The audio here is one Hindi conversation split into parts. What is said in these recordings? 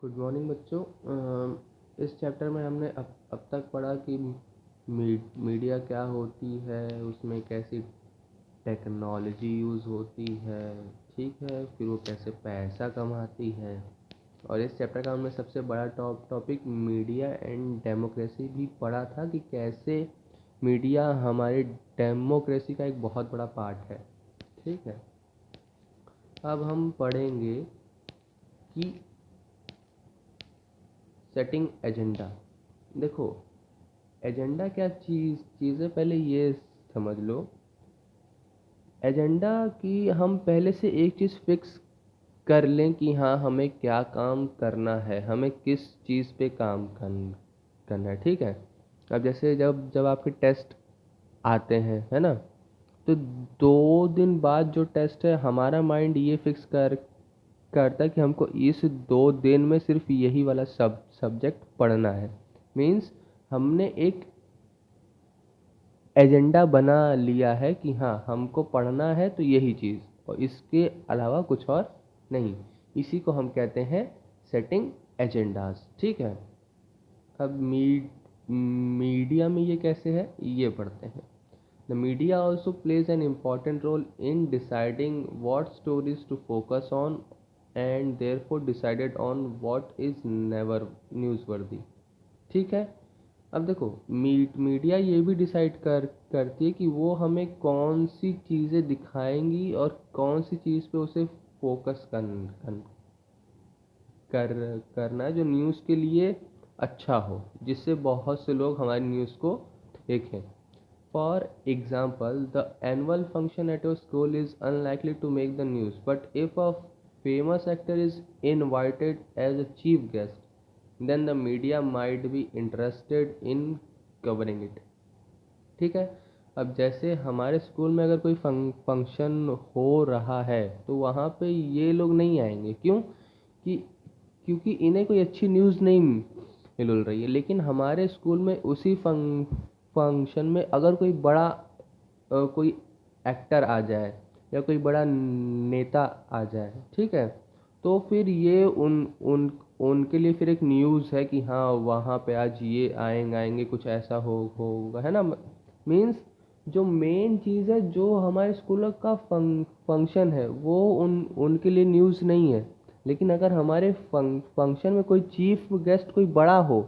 गुड मॉर्निंग बच्चों। इस चैप्टर में हमने अब तक पढ़ा कि मीडिया क्या होती है, उसमें कैसी टेक्नोलॉजी यूज़ होती है, ठीक है, फिर वो कैसे पैसा कमाती है। और इस चैप्टर का हमने सबसे बड़ा टॉपिक मीडिया एंड डेमोक्रेसी भी पढ़ा था कि कैसे मीडिया हमारे डेमोक्रेसी का एक बहुत बड़ा पार्ट है। ठीक है, अब हम पढ़ेंगे कि सेटिंग एजेंडा। देखो, एजेंडा क्या चीज़ है, पहले ये समझ लो। एजेंडा कि हम पहले से एक चीज़ फिक्स कर लें कि हाँ, हमें क्या काम करना है, हमें किस चीज़ पे काम करना है। ठीक है, अब जैसे जब जब आपके टेस्ट आते हैं, है ना, तो 2 दिन बाद जो टेस्ट है, हमारा माइंड ये फिक्स करता है कि हमको इस 2 दिन में सिर्फ यही वाला सब्जेक्ट पढ़ना है। मीन्स हमने एक एजेंडा बना लिया है कि हाँ, हमको पढ़ना है तो यही चीज़, और इसके अलावा कुछ और नहीं। इसी को हम कहते हैं सेटिंग एजेंडाज। ठीक है, अब मीडिया में ये कैसे है, ये पढ़ते हैं। The media also plays an important role in deciding what stories to focus on and therefore decided on what is never newsworthy. ठीक है, अब देखो, मीडिया ये भी डिसाइड करती है कि वो हमें कौन सी चीज़ें दिखाएंगी और कौन सी चीज़ पे उसे फोकस करना है, जो न्यूज़ के लिए अच्छा हो, जिससे बहुत से लोग हमारी न्यूज़ को देखें। For example, the annual function at your school is unlikely to make the news, but if a famous actor is invited as a chief guest, then the media might be interested in covering it। ठीक है, अब जैसे हमारे स्कूल में अगर कोई फंक्शन हो रहा है तो वहाँ पे ये लोग नहीं आएंगे। क्यों? कि क्योंकि इन्हें कोई अच्छी न्यूज़ नहीं मिल रही है। लेकिन हमारे स्कूल में उसी फंक्शन में अगर कोई बड़ा कोई एक्टर आ जाए या कोई बड़ा नेता आ जाए, ठीक है, तो फिर ये उन उन उनके लिए फिर एक न्यूज़ है कि हाँ, वहाँ पे आज ये आएंगे, कुछ ऐसा होगा, है ना। मीन्स जो मेन चीज़ है, जो हमारे स्कूल का फंक्शन है, वो उनके लिए न्यूज़ नहीं है। लेकिन अगर हमारे फंक्शन में कोई चीफ गेस्ट कोई बड़ा हो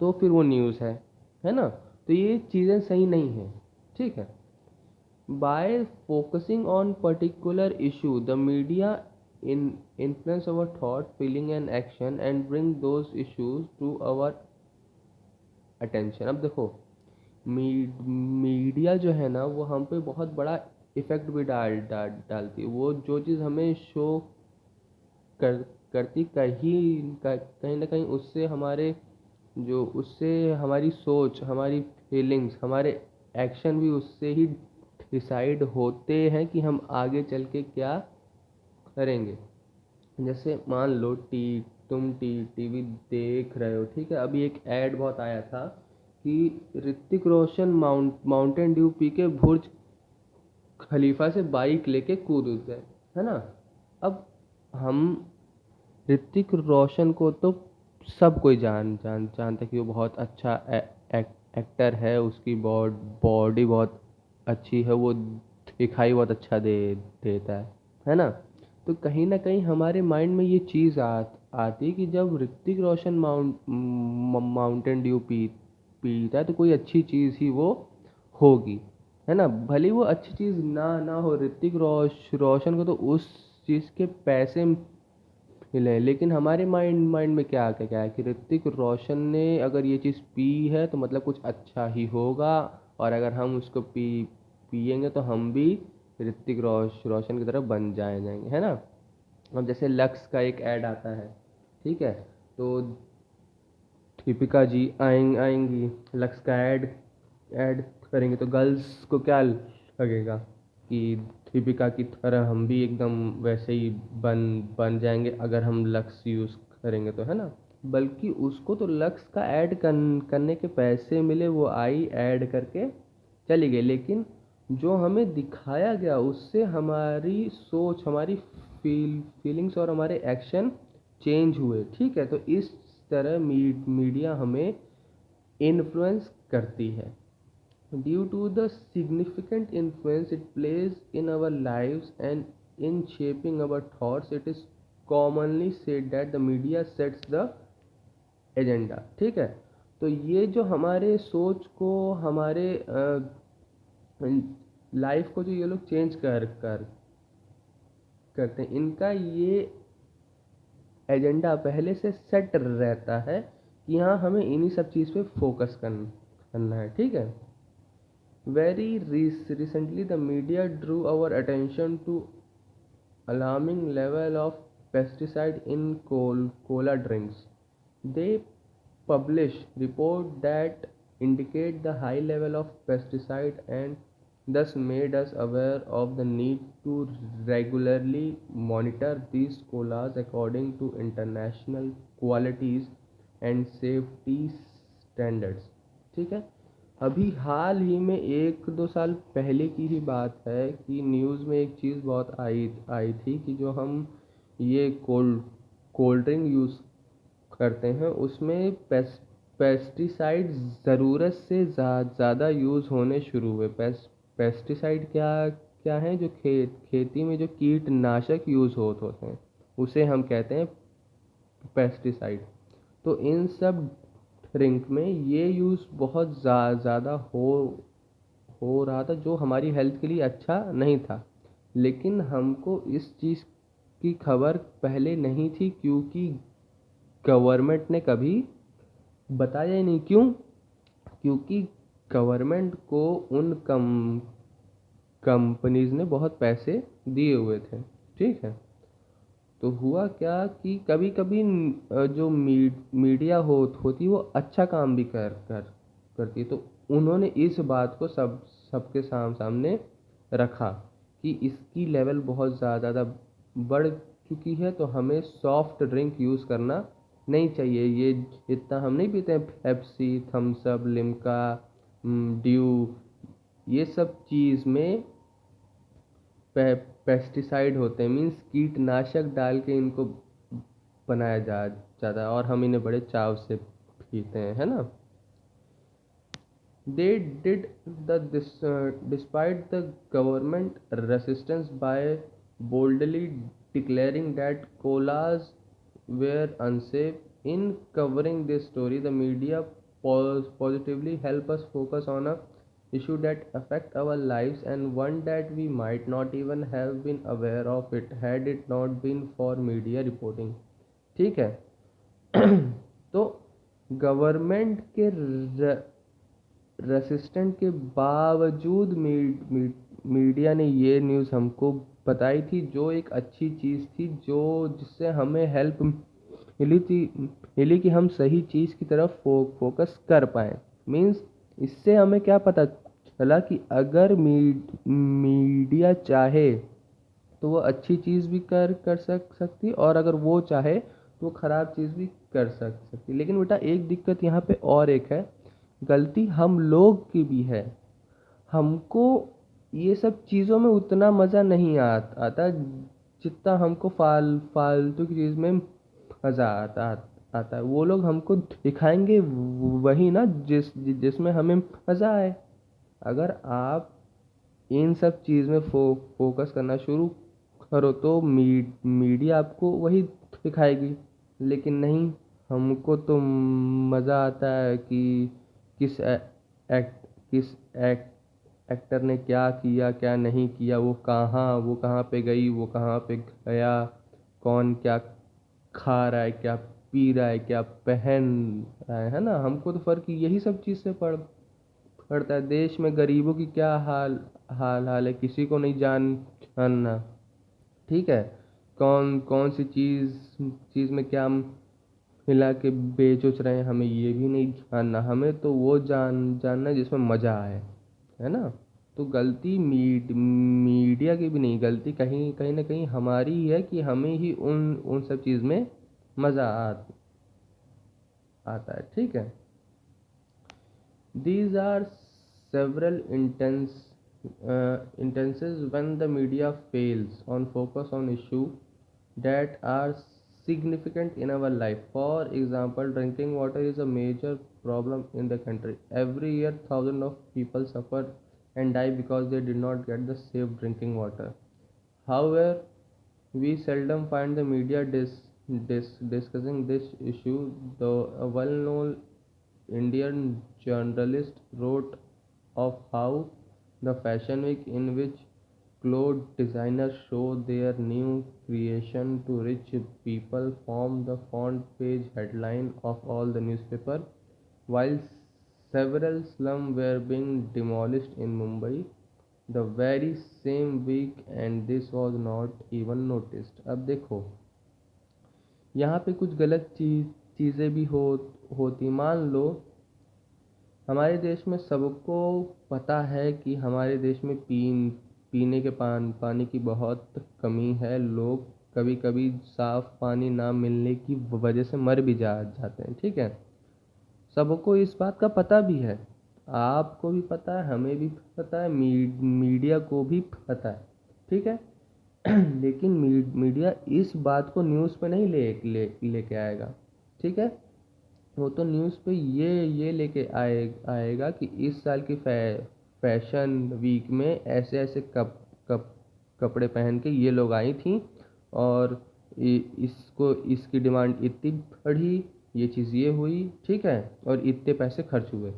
तो फिर वो न्यूज़ है ना। तो ये चीज़ें सही नहीं है। ठीक है, by focusing on particular issue, the media influence our thought, feeling and action and bring those issues to our attention। अब देखो, मीडिया जो है ना, वो हम पे बहुत बड़ा इफेक्ट भी डालती है। वो जो चीज़ हमें शो कर करती, कहीं ना कहीं उससे हमारी सोच, हमारी फीलिंग्स, हमारे एक्शन भी उससे ही डिसाइड होते हैं कि हम आगे चल के क्या करेंगे। जैसे मान लो तुम टीवी देख रहे हो, ठीक है, अभी एक ऐड बहुत आया था कि Hrithik Roshan Mountain Dew P के बुर्ज खलीफा से बाइक लेके कूद गए, है ना। अब हम ऋतिक रोशन को तो सब कोई जानता है कि वो बहुत अच्छा एक्टर है, उसकी बॉडी बहुत अच्छी है, वो दिखाई बहुत अच्छा देता है ना। तो कहीं ना कहीं हमारे माइंड में ये चीज़ आती है कि जब ऋतिक रोशन माउंटेन ड्यू पीता है तो कोई अच्छी चीज़ ही वो होगी, है ना। भले वो अच्छी चीज़ ना हो, ऋतिक रोशन को तो उस चीज़ के पैसे मिले, लेकिन हमारे माइंड में क्या है कि ऋतिक रोशन ने अगर ये चीज़ पी है तो मतलब कुछ अच्छा ही होगा, और अगर हम उसको पिएंगे तो हम भी ऋतिक रोशन की तरह बन जाएंगे, है ना। अब जैसे लक्स का एक ऐड आता है, ठीक है, तो दीपिका जी आएंगी, लक्स का ऐड करेंगे तो गर्ल्स को क्या लगेगा कि दीपिका की तरह हम भी एकदम वैसे ही बन बन जाएंगे अगर हम लक्स यूज़ करेंगे तो, है ना। बल्कि उसको तो लक्स का ऐड करने के पैसे मिले, वो आई ऐड करके चली गई, लेकिन जो हमें दिखाया गया उससे हमारी सोच, हमारी फीलिंग्स और हमारे एक्शन चेंज हुए, ठीक है। तो इस तरह मीडिया हमें इन्फ्लुएंस करती है। Due to the significant influence it plays in our lives and in shaping our thoughts, it is commonly said that the media sets the agenda, ठीक है। तो ये जो हमारे सोच को, हमारे लाइफ को जो ये लोग चेंज करते हैं, इनका ये एजेंडा पहले से सेट रहता है कि हाँ हमें इन्हीं सब चीज़ पे फोकस करना है, ठीक है। Very recently the media drew our attention to alarming level of pesticide in cola drinks. They publish reports that indicate the high level of pesticide and thus made us aware of the need to regularly monitor these colas according to international qualities and safety standards, ठीक है। अभी हाल ही में 1-2 साल पहले की ही बात है कि न्यूज़ में एक चीज़ बहुत आई आई थी कि जो हम ये कोल्ड ड्रिंक यूज़ करते हैं उसमें पेस्टिसाइड ज़रूरत से ज़्यादा यूज़ होने शुरू हुए। पेस्टिसाइड क्या क्या है, जो खेती में जो कीटनाशक यूज़ होते हैं उसे हम कहते हैं पेस्टिसाइड। तो इन सब ड्रिंक में ये यूज़ बहुत ज़्यादा हो रहा था, जो हमारी हेल्थ के लिए अच्छा नहीं था। लेकिन हमको इस चीज़ की खबर पहले नहीं थी, क्योंकि गवर्नमेंट ने कभी बताया ही नहीं। क्यों? क्योंकि गवर्नमेंट को उन कंपनीज ने बहुत पैसे दिए हुए थे, ठीक है। तो हुआ क्या कि कभी कभी जो मीडिया होती वो अच्छा काम भी करती। तो उन्होंने इस बात को सबके सामने रखा कि इसकी लेवल बहुत ज़्यादा बढ़ चुकी है, तो हमें सॉफ्ट ड्रिंक यूज़ करना नहीं चाहिए। ये इतना हम नहीं पीते हैं, Pepsi, Thums Up, Limca, Dew, ये सब चीज़ में पेस्टिसाइड होते हैं, मीन्स कीटनाशक डाल के इनको बनाया जाता है, और हम इन्हें बड़े चाव से पीते हैं, है ना। They did despite the government resistance by boldly declaring that colas were unsafe. In covering this story, the media positively help us focus on a issue that affect our lives, and one that we might not even have been aware of it had it not been for media reporting, ठीक है। तो गवर्नमेंट के रेसिस्टेंट के बावजूद मीडिया ने ये न्यूज़ हमको बताई थी, जो एक अच्छी चीज़ थी, जो जिससे हमें हेल्प मिली कि हम सही चीज़ की तरफ फोकस कर पाएँ। मीन्स इससे हमें क्या पता चला कि अगर मीडिया चाहे तो वो अच्छी चीज़ भी कर सकती, और अगर वो चाहे तो ख़राब चीज़ भी कर सकती। लेकिन बेटा एक दिक्कत यहाँ पे और एक है, गलती हम लोग की भी है। हमको ये सब चीज़ों में उतना मज़ा नहीं आता जितना हमको फालतू की चीज़ में मज़ा आता है। वो लोग हमको दिखाएंगे वही ना जिसमें हमें मज़ा आए। अगर आप इन सब चीज़ में फोकस करना शुरू करो तो मीडिया आपको वही दिखाएगी। लेकिन नहीं, हमको तो मज़ा आता है कि किस किस एक्टर ने क्या किया क्या नहीं किया, वो कहाँ पे गई, वो कहाँ पे गया, कौन क्या खा रहा है, क्या पी रहा है, क्या पहन रहा है ना। हमको तो फ़र्क यही सब चीज़ से पड़ता है। देश में गरीबों की क्या हाल है, किसी को नहीं जानना, ठीक है। कौन कौन सी चीज़ में क्या मिला के बेच उच रहे हैं, हमें ये भी नहीं जानना। हमें तो वो जानना है जिसमें मज़ा आए, है ना। तो गलती मीडिया की भी नहीं, गलती कहीं कहीं ना कहीं हमारी ही है कि हमें ही उन सब चीज़ में मज़ा आता है, ठीक है। These are several instances when the media fails on focus on issues that are significant in our life. For example, drinking water is a major problem in the country. Every year, thousands of people suffer and die because they did not get the safe drinking water. However, we seldom find the media discussing this issue. A well-known Indian journalist wrote of how the fashion week, in which clothes designers show their new creation to rich people, formed the front page headline of all the newspaper. While several slums were being demolished in Mumbai the very same week, and this was not even noticed. अब देखो यहाँ पे कुछ गलत चीज़ें भी होती। मान लो हमारे देश में सबको पता है कि हमारे देश में पीने के पानी की बहुत कमी है। लोग कभी कभी साफ पानी ना मिलने की वजह से मर भी जाते हैं। ठीक है, सबको इस बात का पता भी है, आपको भी पता है, हमें भी पता है, मीडिया को भी पता है। ठीक है लेकिन मीडिया इस बात को न्यूज़ पे नहीं लेके आएगा। ठीक है, वो तो न्यूज़ पे ये लेके आएगा कि इस साल की फैशन वीक में ऐसे ऐसे कपड़े पहन के ये लोग आई थी और इसकी डिमांड इतनी बढ़ी, ये चीज़ ये हुई। ठीक है, और इतने पैसे खर्च हुए।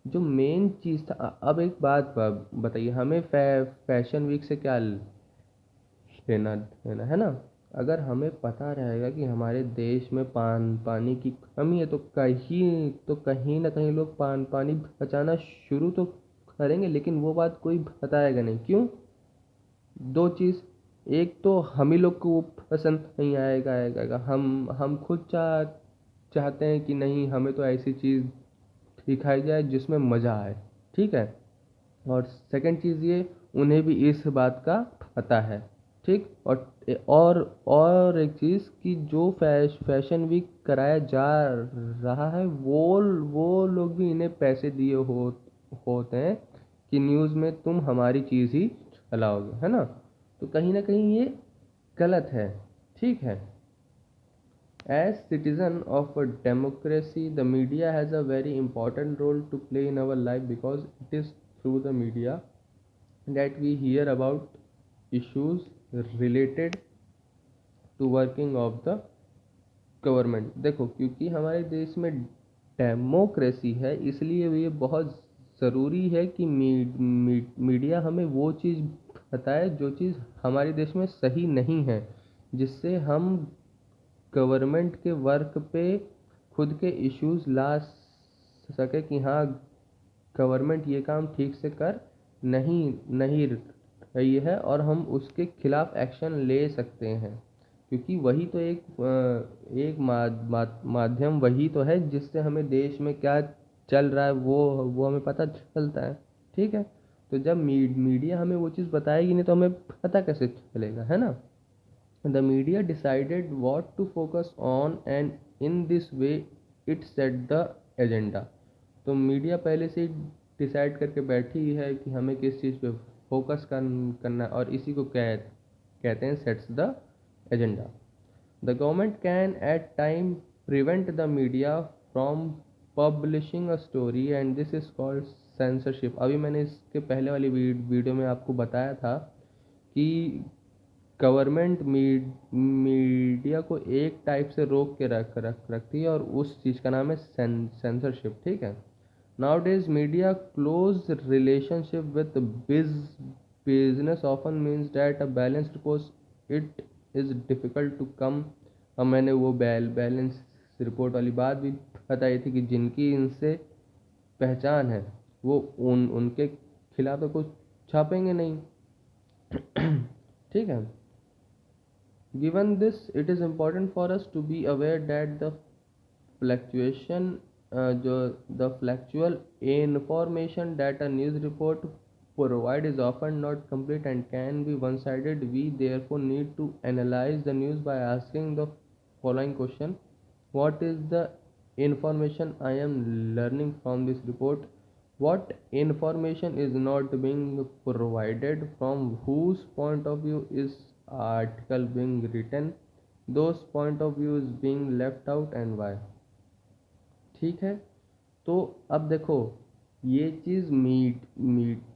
जो मेन चीज़ था। अब एक बात बताइए, हमें फैशन वीक से क्या लेना देना है ना। अगर हमें पता रहेगा कि हमारे देश में पानी की कमी है तो कहीं ना कहीं लोग पानी बचाना शुरू तो करेंगे, लेकिन वो बात कोई बताएगा नहीं। क्यों? दो चीज़, एक तो हम ही लोग को वो पसंद नहीं आएगा। हम खुद चाहते हैं कि नहीं, हमें तो ऐसी चीज़ दिखाई जाए जिसमें मज़ा आए। ठीक है, और सेकंड चीज़ ये, उन्हें भी इस बात का पता है। ठीक, और एक चीज़ कि जो फैशन वीक कराया जा रहा है वो लोग भी इन्हें पैसे दिए होते हैं कि न्यूज़ में तुम हमारी चीज़ ही चलाओगे, है ना। तो कहीं ना कहीं ये गलत है। ठीक है, as citizen of a democracy, the media has a very important role to play in our life, because it is through the media that we hear about issues related to working of the government. देखो, क्योंकि हमारे देश में डेमोक्रेसी है, इसलिए ये बहुत ज़रूरी है कि मीडिया हमें वो चीज़ बताए जो चीज़ हमारे देश में सही नहीं है, जिससे हम गवर्नमेंट के वर्क पे खुद के इश्यूज ला सके कि हाँ, गवर्नमेंट ये काम ठीक से कर नहीं रही है और हम उसके खिलाफ एक्शन ले सकते हैं। क्योंकि वही तो एक माध्यम वही तो है जिससे हमें देश में क्या चल रहा है वो हमें पता चलता है। ठीक है, तो जब मीडिया हमें वो चीज़ बताएगी नहीं तो हमें पता कैसे चलेगा, है ना। The media decided what to focus on, and in this way it set the agenda। तो मीडिया पहले से डिसाइड करके बैठी है कि हमें किस चीज़ पे फोकस करना है, और इसी को कहते हैं sets the agenda. The government can at time prevent the media from publishing a story, and this is called censorship. अभी मैंने इसके पहले वाली वीडियो में आपको बताया था कि गवर्नमेंट मीडिया को एक टाइप से रोक के रखती है, और उस चीज़ का नाम है सेंसरशिप। ठीक है, now days media close relationship with business often means that a balanced post it is difficult to come. अब मैंने वो बैलेंस रिपोर्ट वाली बात भी बताई थी कि जिनकी इनसे पहचान है वो उनके खिलाफ तो कुछ छापेंगे नहीं। ठीक है, given this, it is important for us to be aware that the fluctuation the factual information that a news report provide is often not complete and can be one-sided. We therefore need to analyze the news by asking the following question: what is the information I am learning from this report? What information is not being provided? From whose point of view is article being written? Those point of view is being left out and why. ठीक है, तो अब देखो ये चीज़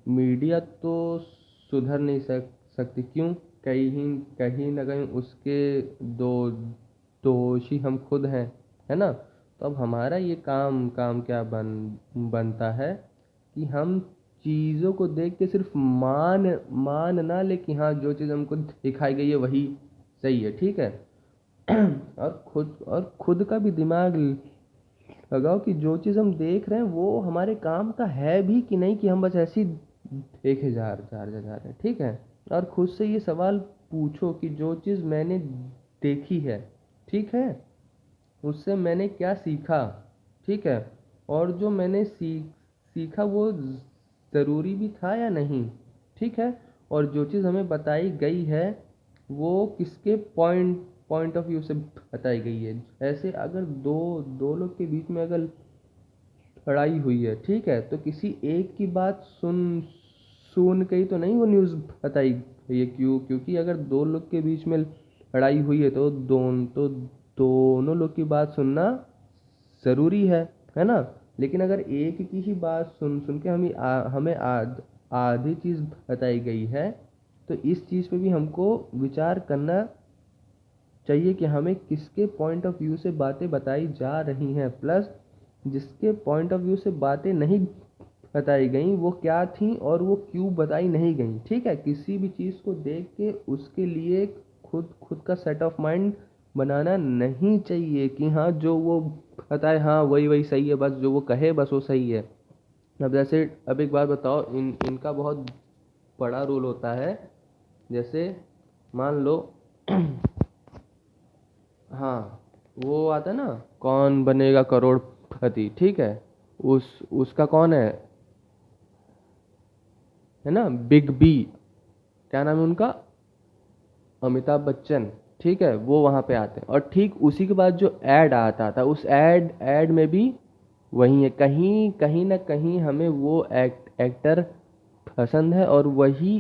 मीडिया तो सुधर नहीं सकती। क्यों? कहीं कहीं ना कहीं उसके दो दोषी हम खुद हैं, है ना। तो अब हमारा ये काम काम क्या बनता है कि हम चीज़ों को देख के सिर्फ मान ना ले कि हाँ जो चीज़ हमको दिखाई गई है वही सही है, ठीक है। और खुद का भी दिमाग लगाओ कि जो चीज़ हम देख रहे हैं वो हमारे काम का है भी कि नहीं, कि हम बस ऐसे ही देखे जा रहे हैं, ठीक है। और खुद से ये सवाल पूछो कि जो चीज़ मैंने देखी है, ठीक है, उससे मैंने क्या सीखा, ठीक है, और जो मैंने सीखा वो ज़रूरी भी था या नहीं, ठीक है। और जो चीज़ हमें बताई गई है वो किसके पॉइंट ऑफ व्यू से बताई गई है। ऐसे अगर दो दो लोग के बीच में अगर लड़ाई हुई है, ठीक है, तो किसी एक की बात सुन सुन के ही तो नहीं वो न्यूज़ बताई गई है। क्योंकि अगर दो लोग के बीच में लड़ाई हुई है तो दोनों लोग की बात सुनना ज़रूरी है ना। लेकिन अगर एक की ही बात सुन सुन के हमें आधी चीज़ बताई गई है तो इस चीज़ पे भी हमको विचार करना चाहिए कि हमें किसके पॉइंट ऑफ व्यू से बातें बताई जा रही हैं, प्लस जिसके पॉइंट ऑफ व्यू से बातें नहीं बताई गई वो क्या थी और वो क्यों बताई नहीं गई, ठीक है। किसी भी चीज़ को देख के उसके लिए खुद का सेट ऑफ माइंड बनाना नहीं चाहिए कि हाँ जो वो बताए हाँ वही वही सही है, बस जो वो कहे बस वो सही है। अब जैसे अब एक बात बताओ, इनका बहुत बड़ा रोल होता है। जैसे मान लो हाँ, वो आता है ना, कौन बनेगा करोड़पति, ठीक है, उसका कौन है ना, बिग बी, क्या नाम है उनका, अमिताभ बच्चन, ठीक है, वो वहाँ पे आते हैं। और ठीक उसी के बाद जो एड आता था उस एड में भी वही है, कहीं कहीं ना कहीं हमें वो एक्टर पसंद है और वही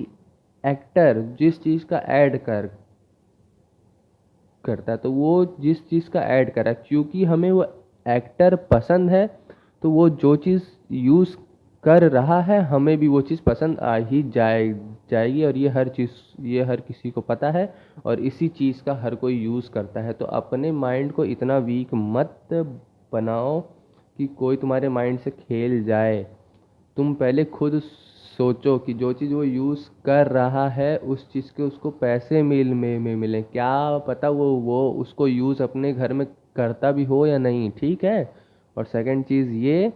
एक्टर जिस चीज़ का ऐड करता है तो वो जिस चीज़ का ऐड करा क्योंकि हमें वो एक्टर पसंद है तो वो जो चीज़ यूज़ कर रहा है हमें भी वो चीज़ पसंद आ ही जाएगी। और ये हर किसी को पता है और इसी चीज़ का हर कोई यूज़ करता है। तो अपने माइंड को इतना वीक मत बनाओ कि कोई तुम्हारे माइंड से खेल जाए। तुम पहले खुद सोचो कि जो चीज़ वो यूज़ कर रहा है उस चीज़ के उसको पैसे में मिले, क्या पता वो उसको यूज़ अपने घर में करता भी हो या नहीं, ठीक है। और सेकंड चीज़ ये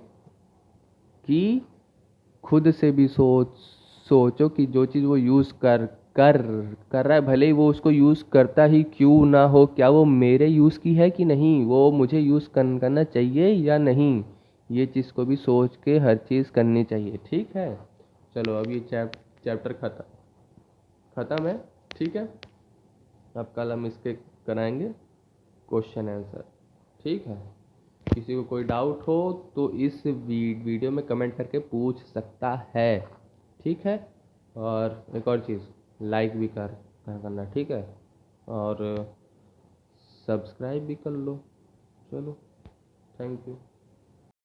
कि खुद से भी सोचो कि जो चीज़ वो यूज़ कर कर रहा है भले ही वो उसको यूज़ करता ही क्यों ना हो, क्या वो मेरे यूज़ की है कि नहीं, वो मुझे यूज़ करना चाहिए या नहीं, ये चीज़ को भी सोच के हर चीज़ करनी चाहिए, ठीक है। चलो अब ये चैप्टर ख़त्म है, ठीक है। अब कल हम इसके कराएंगे क्वेश्चन आंसर, ठीक है। किसी को कोई डाउट हो तो इस वीडियो में कमेंट करके पूछ सकता है, ठीक है। और एक और चीज़, लाइक भी करना, ठीक है, और सब्सक्राइब भी कर लो। चलो, थैंक यू।